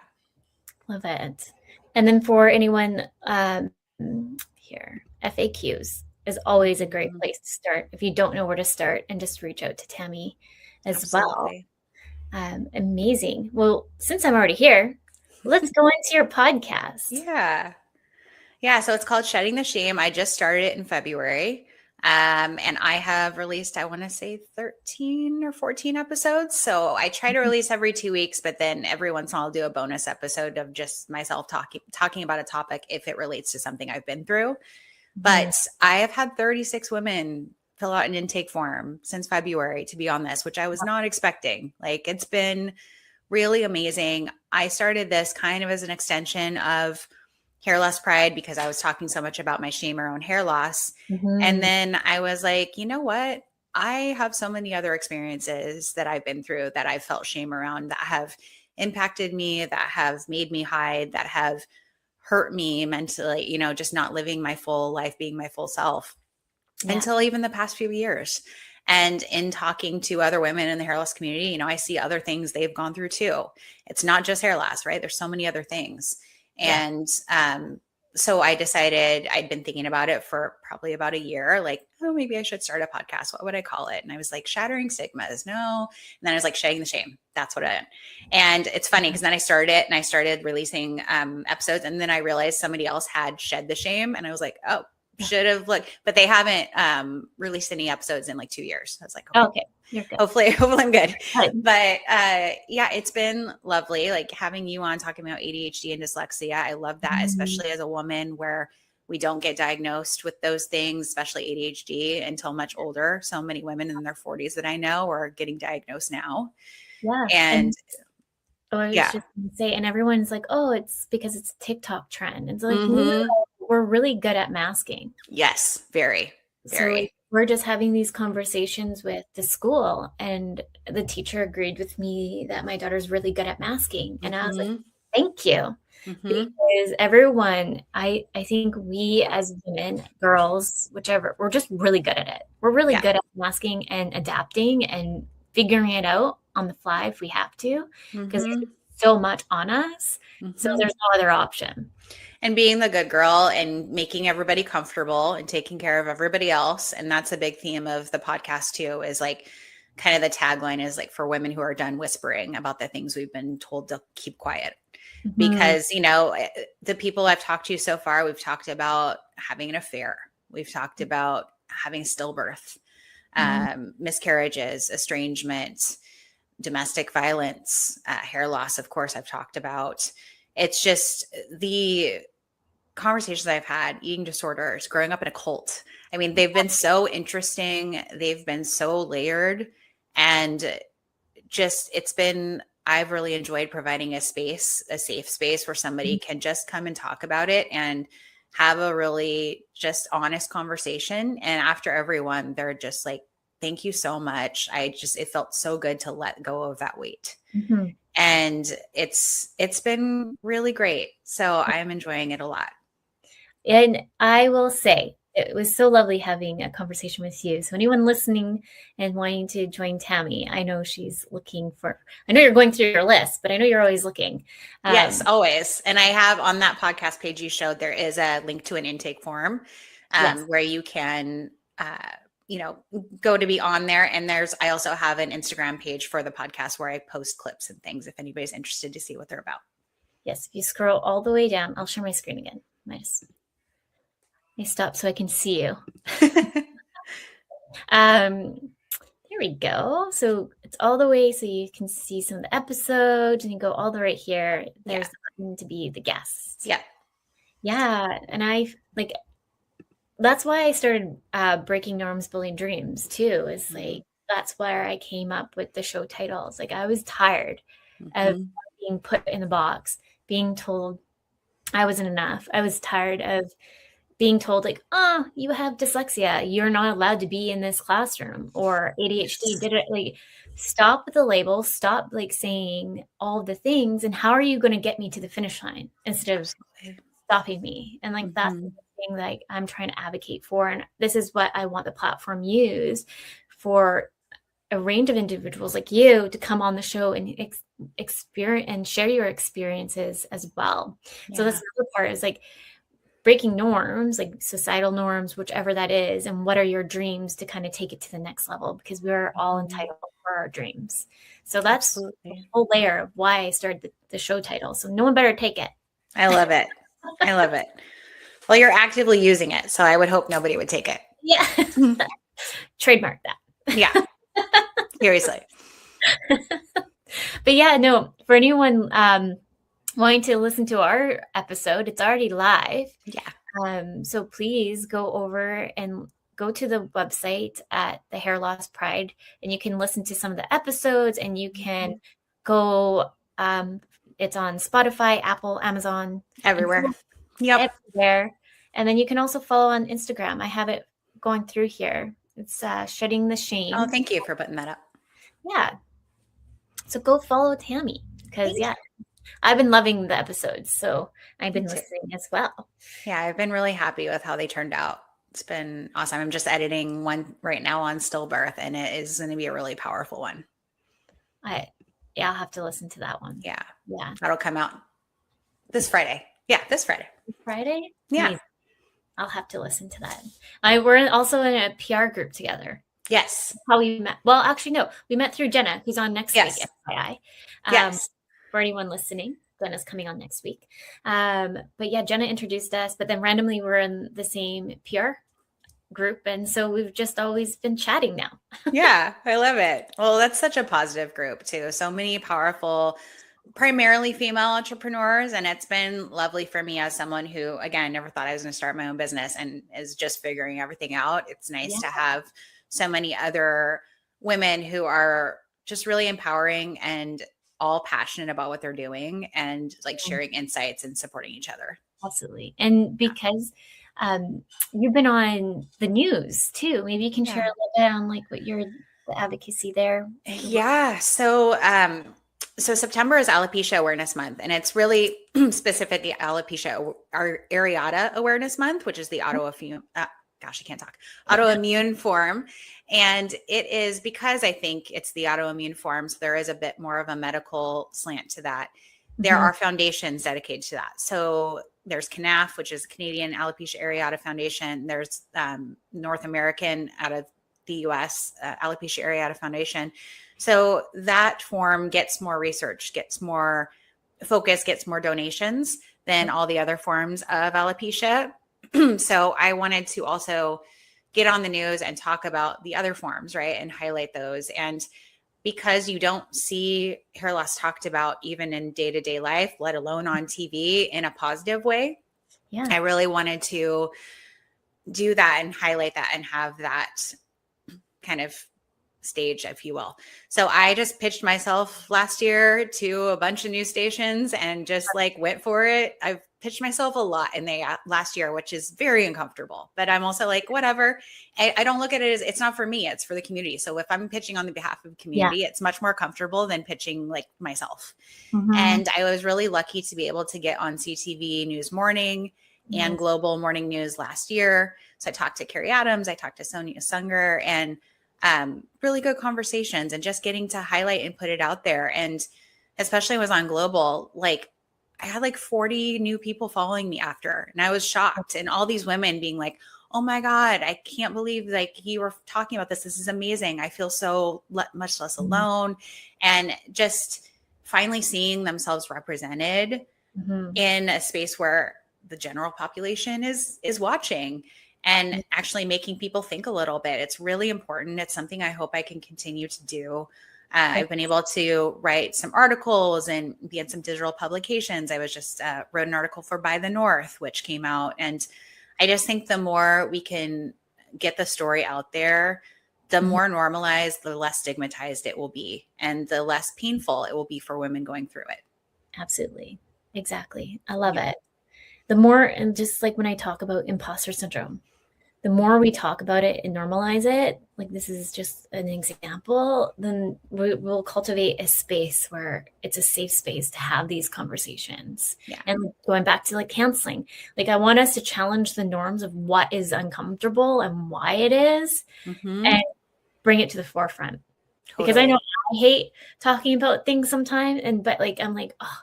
Love it. And then for anyone here, FAQs is always a great place to start if you don't know where to start, and just reach out to Tami as well. Amazing. Well, since I'm already here, let's go into your podcast. Yeah. So it's called Shedding the Shame. I just started it in February. And I have released, I want to say 13 or 14 episodes. So I try to release every 2 weeks, but then every once in a while I'll do a bonus episode of just myself talking about a topic if it relates to something I've been through. But I have had 36 women fill out an intake form since February to be on this, which I was not expecting. Like, it's been really amazing. I started this kind of as an extension of Hair Loss Pride because I was talking so much about my shame around hair loss. And then I was like, you know what? I have so many other experiences that I've been through that I've felt shame around, that have impacted me, that have made me hide, that have hurt me mentally, you know, just not living my full life, being my full self until even the past few years. And in talking to other women in the hair loss community, you know, I see other things they've gone through too. It's not just hair loss, right? There's so many other things. And so I decided, I'd been thinking about it for probably about a year, like, oh, maybe I should start a podcast. What would I call it? And I was like, Shattering Stigmas. No. And then I was like, Shedding the Shame. That's what I, and it's funny because then I started it and I started releasing episodes, and then I realized somebody else had shed the shame, and I was like, oh, should have looked, but they haven't released any episodes in like 2 years. I was like, okay, you're good. Hopefully I'm good. But yeah, it's been lovely, like having you on talking about ADHD and dyslexia. I love that, especially as a woman where we don't get diagnosed with those things, especially ADHD, until much older. So many women in their 40s that I know are getting diagnosed now. Yeah. And I was just going to say, and everyone's like, oh, it's because it's a TikTok trend. It's like, no, we're really good at masking. Yes, very. So like, we're just having these conversations with the school, and the teacher agreed with me that my daughter's really good at masking. And I was like, thank you. Because everyone, I think we as women, girls, whichever, we're just really good at it. We're really good at masking and adapting and figuring it out on the fly if we have to, because there's so much on us. So there's no other option. And being the good girl and making everybody comfortable and taking care of everybody else. And that's a big theme of the podcast too, is like kind of the tagline is like, for women who are done whispering about the things we've been told to keep quiet. Because, you know, the people I've talked to so far, we've talked about having an affair. We've talked about having stillbirth, miscarriages, estrangement, domestic violence, hair loss, of course, I've talked about. It's just the conversations I've had, eating disorders, growing up in a cult. I mean, they've been so interesting. They've been so layered, and just, I've really enjoyed providing a space, a safe space where somebody can just come and talk about it and have a really just honest conversation. And after everyone, they're just like, thank you so much. It felt so good to let go of that weight. And it's been really great. So I'm enjoying it a lot. And I will say, it was so lovely having a conversation with you. So anyone listening and wanting to join Tami, I know she's looking for, I know you're going through your list, but I know you're always looking. Yes, always. And I have on that podcast page you showed, there is a link to an intake form where you can, you know, go to be on there. And I also have an Instagram page for the podcast where I post clips and things if anybody's interested to see what they're about. Yes. If you scroll all the way down, I'll share my screen again. I stop so I can see you. There we go. So it's all the way so you can see some of the episodes, and you go all the way here. There's the button to be the guest. Yeah. Yeah. And that's why I started Breaking Norms, Building Dreams too, is like, that's where I came up with the show titles. Like, I was tired of being put in the box, being told I wasn't enough. I was tired of being told like, oh, you have dyslexia, you're not allowed to be in this classroom, or ADHD. Did it like, stop with the label, stop like saying all the things, and how are you going to get me to the finish line instead of stopping me? And like, that's the thing that I'm trying to advocate for. And this is what I want the platform used for, a range of individuals like you to come on the show and experience and share your experiences as well. Yeah. So that's the other part, is like breaking norms, like societal norms, whichever that is, and what are your dreams to kind of take it to the next level, because we're all entitled for our dreams. So that's the whole layer of why I started the show title. So no one better take it. I love it. I love it. Well, you're actively using it, so I would hope nobody would take it. Yeah. Trademark that. Yeah. Seriously. But yeah, no, for anyone wanting to listen to our episode, it's already live. Yeah. So please go over and go to the website at the Hair Loss Pride, and you can listen to some of the episodes, and you can go, it's on Spotify, Apple, Amazon. Everywhere. Yep. Everywhere. And then you can also follow on Instagram. I have it going through here. It's Shedding the Shame. Oh, thank you for putting that up. Yeah. So go follow Tami, because I've been loving the episodes. So I've been listening as well. Yeah, I've been really happy with how they turned out. It's been awesome. I'm just editing one right now on stillbirth, and it is going to be a really powerful one. I'll have to listen to that one. Yeah. Yeah. That'll come out this Friday. Yeah, this Friday. Friday? Yeah. Amazing. I'll have to listen to that. We're also in a PR group together. Yes. How we met. Well, actually, no. We met through Jenna, who's on next week. FYI. Yes. For anyone listening, Jenna's coming on next week. But yeah, Jenna introduced us, but then randomly we're in the same PR group. And so we've just always been chatting now. Yeah, I love it. Well, that's such a positive group too. So many powerful, primarily female entrepreneurs. And it's been lovely for me as someone who, again, never thought I was going to start my own business and is just figuring everything out. It's nice to have so many other women who are just really empowering and all passionate about what they're doing, and like sharing insights and supporting each other. Absolutely. And because you've been on the news too, maybe you can share a little bit on like what the advocacy there. Yeah. So September is Alopecia Awareness Month, and it's really specific the alopecia areata awareness month, which is the autoimmune form. And it is because I think it's the autoimmune forms, there is a bit more of a medical slant to that. There are foundations dedicated to that. So there's CANAF, which is Canadian Alopecia Areata Foundation. There's North American out of the US, Alopecia Areata Foundation. So that form gets more research, gets more focus, gets more donations than all the other forms of alopecia. So I wanted to also get on the news and talk about the other forms, right? And highlight those. And because you don't see hair loss talked about even in day-to-day life, let alone on TV in a positive way, I really wanted to do that and highlight that and have that kind of stage, if you will. So I just pitched myself last year to a bunch of news stations and just like went for it. I've pitched myself a lot in the last year, which is very uncomfortable, but I'm also like, whatever. I don't look at it as, it's not for me, it's for the community. So if I'm pitching on the behalf of the community, it's much more comfortable than pitching like myself. And I was really lucky to be able to get on CTV News Morning and Global Morning News last year. So I talked to Carrie Adams, I talked to Sonia Sunger, and really good conversations and just getting to highlight and put it out there. And especially was on Global, like I had like 40 new people following me after, and I was shocked. And all these women being like, oh my God, I can't believe like you were talking about this. This is amazing. I feel so much less alone. And just finally seeing themselves represented in a space where the general population is watching. and actually making people think a little bit. It's really important. It's something I hope I can continue to do. I've been able to write some articles and be in some digital publications. I was just wrote an article for By the North, which came out. And I just think the more we can get the story out there, the more normalized, the less stigmatized it will be, and the less painful it will be for women going through it. Absolutely. Exactly. I love it. The more, and just like when I talk about imposter syndrome, the more we talk about it and normalize it, like this is just an example, then we'll cultivate a space where it's a safe space to have these conversations. Yeah. And going back to like counseling, like I want us to challenge the norms of what is uncomfortable and why it is, and bring it to the forefront. Totally. Because I know I hate talking about things sometimes, but like I'm like, oh,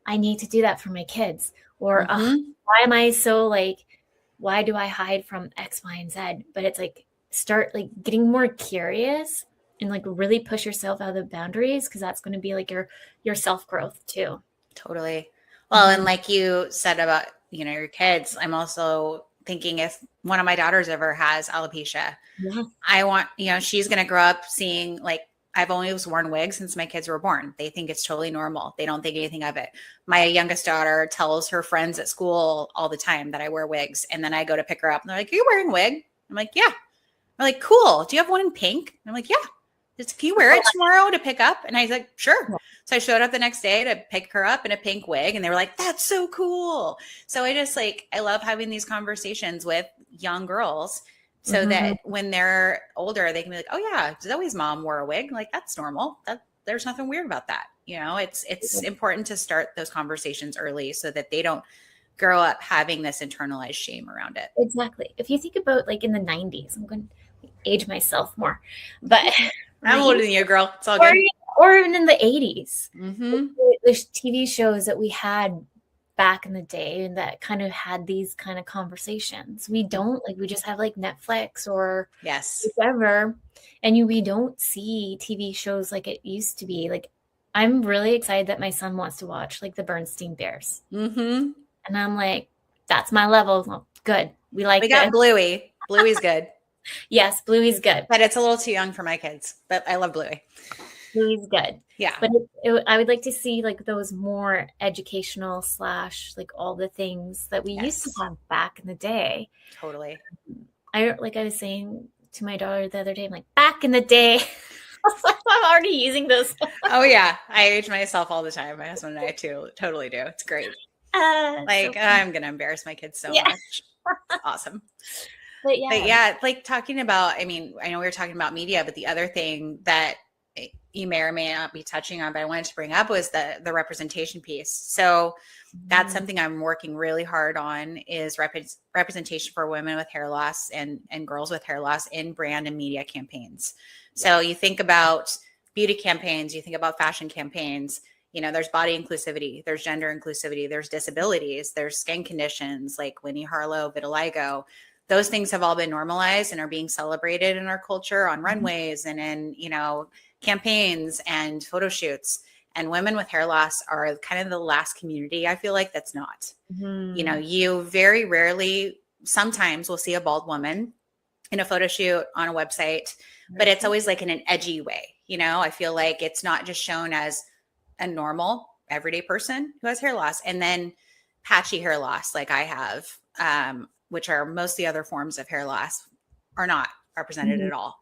I need to do that for my kids, or why am I so like, why do I hide from X, Y, and Z? But it's like, start like getting more curious and like really push yourself out of the boundaries, because that's going to be like your self-growth too. Totally. Well, and like you said about, your kids, I'm also thinking if one of my daughters ever has alopecia, I want, she's going to grow up seeing like, I've always worn wigs since my kids were born. They think it's totally normal. They don't think anything of it. My youngest daughter tells her friends at school all the time that I wear wigs. And then I go to pick her up and they're like, are you wearing a wig? I'm like, yeah. They're like, cool. Do you have one in pink? I'm like, yeah. Can you wear it tomorrow to pick up? And I was like, sure. So I showed up the next day to pick her up in a pink wig. And they were like, that's so cool. So I love having these conversations with young girls, so that when they're older, they can be like, oh yeah, Zoe's mom wore a wig. Like, that's normal. There's nothing weird about that. It's important to start those conversations early so that they don't grow up having this internalized shame around it. Exactly. If you think about like in the 90s, I'm going to age myself more, but I'm older than you, girl. It's all good. Or even in the 80s, the TV shows that we had back in the day and that kind of had these kind of conversations. We just have like Netflix or whatever, and we don't see TV shows like it used to be. Like, I'm really excited that my son wants to watch like the Bernstein Bears, and I'm like, that's my level. Well, good. We got Bluey. Bluey's good. Yes, Bluey's good, but it's a little too young for my kids. But I love Bluey. Bluey's good. Yeah. But I would like to see like those more educational / like all the things that we used to have back in the day. Totally. I was saying to my daughter the other day, I'm like, back in the day. I'm already using those. Oh yeah. I age myself all the time. My husband and I too totally do. It's great. I'm going to embarrass my kids so much. It's awesome. But yeah, like talking about, I know we were talking about media, but the other thing that you may or may not be touching on, but I wanted to bring up was the representation piece. So that's something I'm working really hard on, is representation for women with hair loss and girls with hair loss in brand and media campaigns. So you think about beauty campaigns, you think about fashion campaigns, there's body inclusivity, there's gender inclusivity, there's disabilities, there's skin conditions like Winnie Harlow, vitiligo. Those things have all been normalized and are being celebrated in our culture on runways and in, campaigns and photo shoots. And women with hair loss are kind of the last community, I feel like, that's not. You very rarely, sometimes will see a bald woman in a photo shoot on a website, but it's always like in an edgy way. I feel like it's not just shown as a normal everyday person who has hair loss, and then patchy hair loss like I have, which are most of the other forms of hair loss, are not represented at all.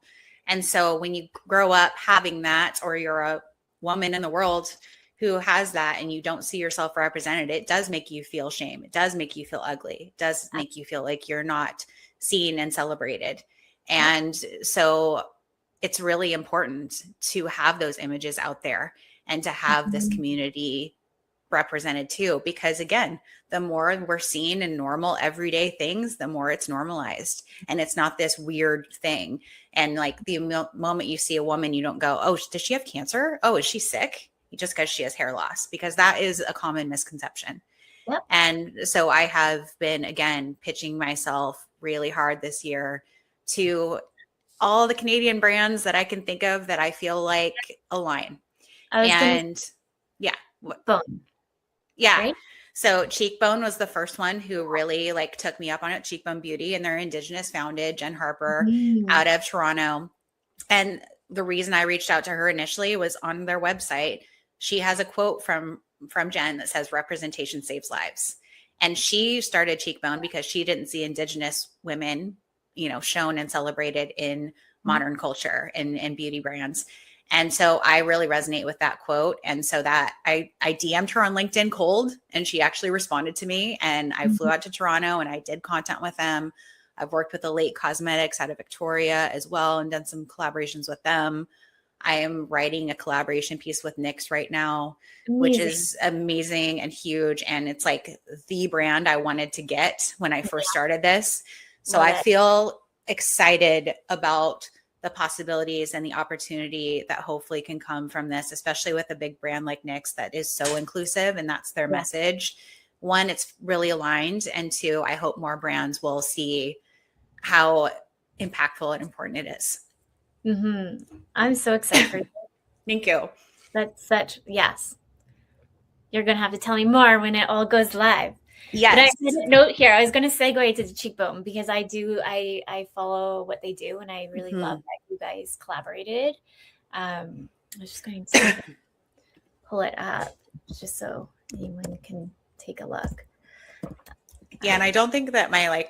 And so when you grow up having that, or you're a woman in the world who has that and you don't see yourself represented, it does make you feel shame. It does make you feel ugly. It does make you feel like you're not seen and celebrated. And so it's really important to have those images out there and to have this community represented too, because again, the more we're seen in normal everyday things, the more it's normalized, and it's not this weird thing. And like the moment you see a woman, you don't go, oh, does she have cancer? Oh, is she sick? Just because she has hair loss, because that is a common misconception. And so I have been, again, pitching myself really hard this year to all the Canadian brands that I can think of that I feel like align. Right? So Cheekbone was the first one who really like took me up on it, Cheekbone Beauty, and they're Indigenous founded, Jen Harper out of Toronto. And the reason I reached out to her initially was on their website. She has a quote from Jen that says representation saves lives. And she started Cheekbone because she didn't see Indigenous women, shown and celebrated in modern culture and beauty brands. And so I really resonate with that quote. And so that I DM'd her on LinkedIn cold, and she actually responded to me, and I flew out to Toronto and I did content with them. I've worked with Elate Cosmetics out of Victoria as well and done some collaborations with them. I am writing a collaboration piece with NYX right now, which is amazing and huge. And it's like the brand I wanted to get when I first started this. So I feel excited about the possibilities and the opportunity that hopefully can come from this, especially with a big brand like NYX that is so inclusive and that's their message. One, it's really aligned. And two, I hope more brands will see how impactful and important it is. I'm so excited for you. Thank you. That's yes. You're going to have to tell me more when it all goes live. Yes. But I had a note here. I was going to segue to the Cheekbone because I follow what they do, and I really love that you guys collaborated. I'm just going to pull it up just so anyone can take a look. Yeah, and I don't think that my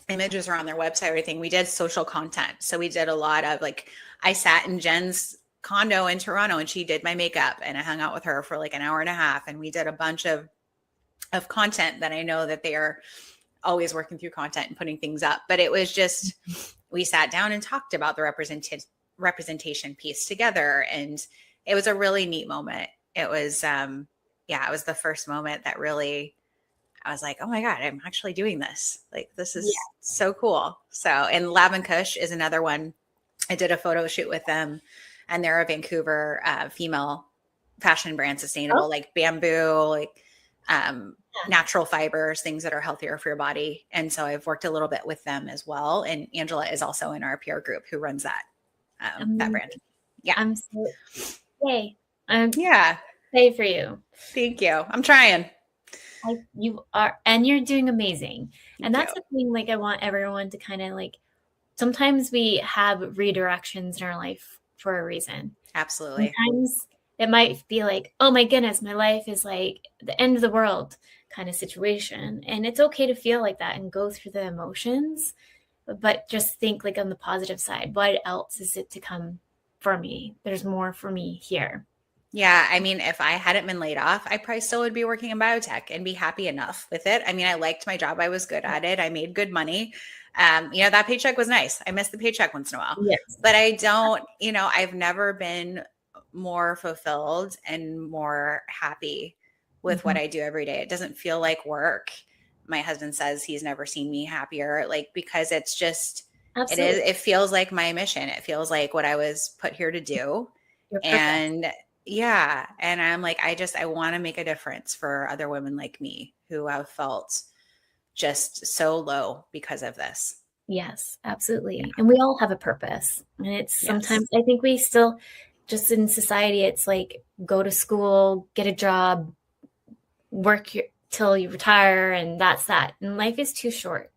images are on their website or anything. We did social content. So we did a lot of I sat in Jen's condo in Toronto and she did my makeup, and I hung out with her for an hour and a half, and we did a bunch of content that I know that they are always working through content and putting things up. But it was just, we sat down and talked about the representation piece together. And it was a really neat moment. It was, it was the first moment that really, I was like, oh my God, I'm actually doing this. This is so cool. So, and Lab and Kush is another one. I did a photo shoot with them, and they're a Vancouver female fashion brand, sustainable, bamboo, natural fibers, things that are healthier for your body. And so I've worked a little bit with them as well. And Angela is also in our PR group who runs that brand. Yeah. I'm so yay. Say for you. Thank you. I'm trying. You are, and you're doing amazing. And that's the thing, I want everyone to kind of sometimes we have redirections in our life for a reason. Absolutely. Sometimes it might be oh my goodness, my life is the end of the world kind of situation. And it's okay to feel like that and go through the emotions, but just think on the positive side, what else is it to come for me? There's more for me here. Yeah. I mean, if I hadn't been laid off, I probably still would be working in biotech and be happy enough with it. I mean, I liked my job. I was good at it. I made good money. That paycheck was nice. I miss the paycheck once in a while, but I don't, I've never been more fulfilled and more happy with what I do every day. It doesn't feel like work. My husband says he's never seen me happier, because it's just, it feels like my mission. It feels like what I was put here to do. And and I'm I want to make a difference for other women like me who have felt just so low because of this. Yes, absolutely. Yeah. And we all have a purpose. And it's sometimes, I think we still, just in society, it's go to school, get a job, work till you retire, and that's that. And life is too short.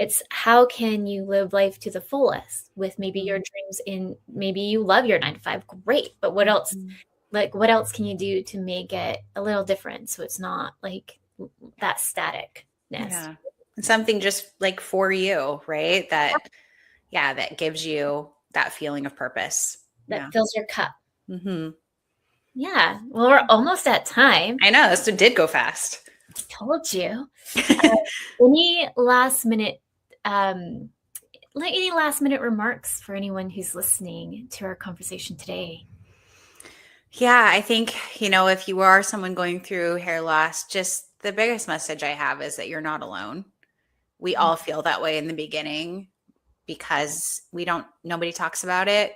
It's how can you live life to the fullest with maybe your dreams maybe you love your 9 to 5, great. But what else, what else can you do to make it a little different? So it's not that staticness. Yeah. Something just for you, right? That gives you that feeling of purpose. That fills your cup. Mm-hmm. Yeah. Well, we're almost at time. I know. This did go fast. I told you. Any last minute remarks for anyone who's listening to our conversation today? Yeah, I think, if you are someone going through hair loss, just the biggest message I have is that you're not alone. We all feel that way in the beginning because nobody talks about it.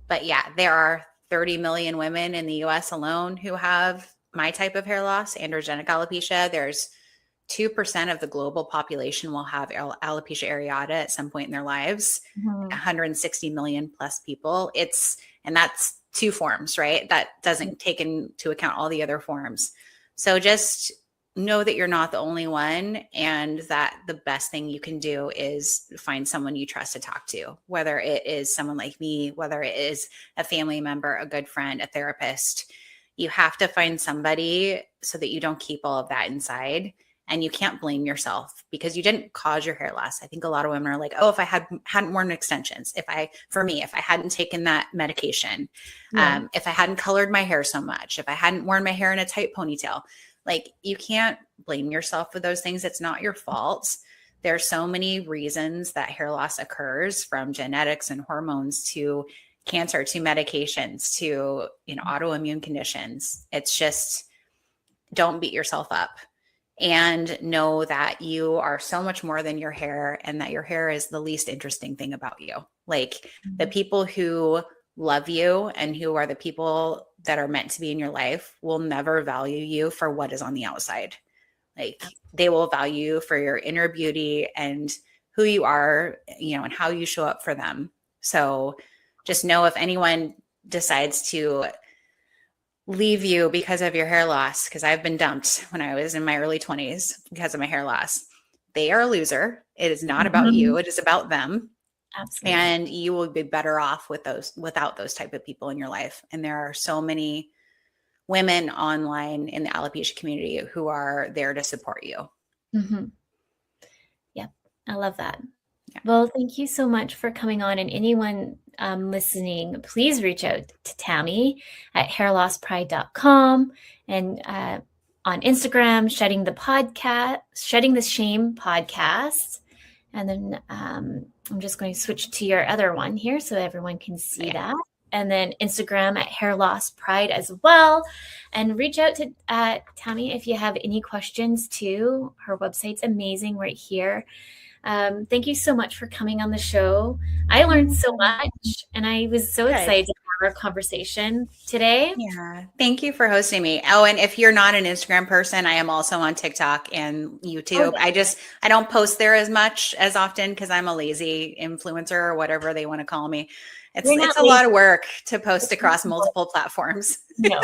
But there are 30 million women in the US alone who have my type of hair loss, androgenic alopecia. There's 2% of the global population will have alopecia areata at some point in their lives, 160 million plus people. And that's 2 forms, right? That doesn't take into account all the other forms. So just know that you're not the only one, and that the best thing you can do is find someone you trust to talk to, whether it is someone like me, whether it is a family member, a good friend, a therapist. You have to find somebody so that you don't keep all of that inside. And you can't blame yourself because you didn't cause your hair loss. I think a lot of women are like, oh, if I hadn't worn extensions, if I hadn't taken that medication, if I hadn't colored my hair so much, if I hadn't worn my hair in a tight ponytail, like, you can't blame yourself for those things. It's not your fault. There are so many reasons that hair loss occurs, from genetics and hormones to cancer to medications to, autoimmune conditions. It's just, don't beat yourself up, and know that you are so much more than your hair, and that your hair is the least interesting thing about you. Like, the people who love you and who are the people that are meant to be in your life will never value you for what is on the outside. Like, they will value you for your inner beauty and who you are, and how you show up for them. So just know, if anyone decides to leave you because of your hair loss, because I've been dumped when I was in my early 20s because of my hair loss, they are a loser. It is not about you. It is about them. Absolutely. And you will be better off without those type of people in your life. And there are so many women online in the alopecia community who are there to support you. Mm-hmm. Yeah, I love that. Yeah. Well, thank you so much for coming on. And anyone listening, please reach out to Tami at hairlosspride.com and on Instagram, Shedding the Shame podcast. And then I'm just going to switch to your other one here so everyone can see that. And then Instagram at Hair Loss Pride as well. And reach out to Tami if you have any questions too. Her website's amazing right here. Thank you so much for coming on the show. I learned so much, and I was so excited to have our conversation today. Yeah. Thank you for hosting me. Oh, and if you're not an Instagram person, I am also on TikTok and YouTube. I don't post there as often because I'm a lazy influencer, or whatever they want to call me. It's a lot of work to post across multiple platforms. No,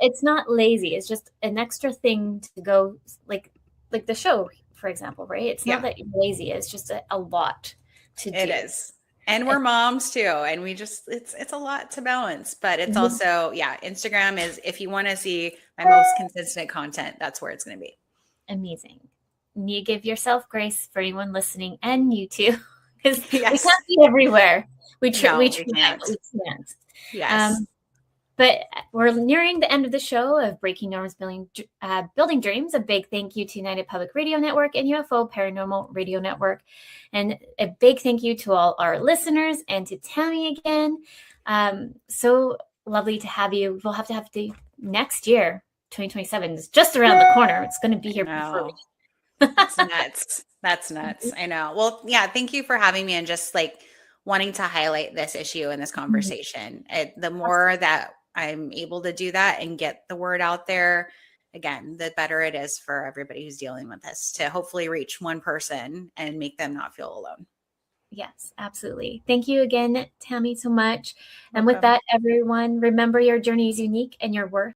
it's not lazy. It's just an extra thing to go, like the show, for example, right? It's not that you're lazy. It's just a lot to do. It is. And we're moms too. And we just, it's a lot to balance, but it's also, Instagram is, if you want to see my most consistent content, that's where it's going to be. Amazing. And you give yourself grace for anyone listening, and you too, because we can't be everywhere. We can't. Yes. But we're nearing the end of the show of Breaking Norms, Building Dreams. A big thank you to United Public Radio Network and UFO Paranormal Radio Network. And a big thank you to all our listeners, and to Tami again. So lovely to have you. We'll have to next year, 2027 is just around the corner. It's going to be here before. That's nuts. That's nuts. I know. Well, thank you for having me, and just wanting to highlight this issue in this conversation. The more that I'm able to do that and get the word out there, again, the better it is for everybody who's dealing with this, to hopefully reach one person and make them not feel alone. Yes, absolutely. Thank you again, Tami, so much. And with that, everyone, remember, your journey is unique and your worth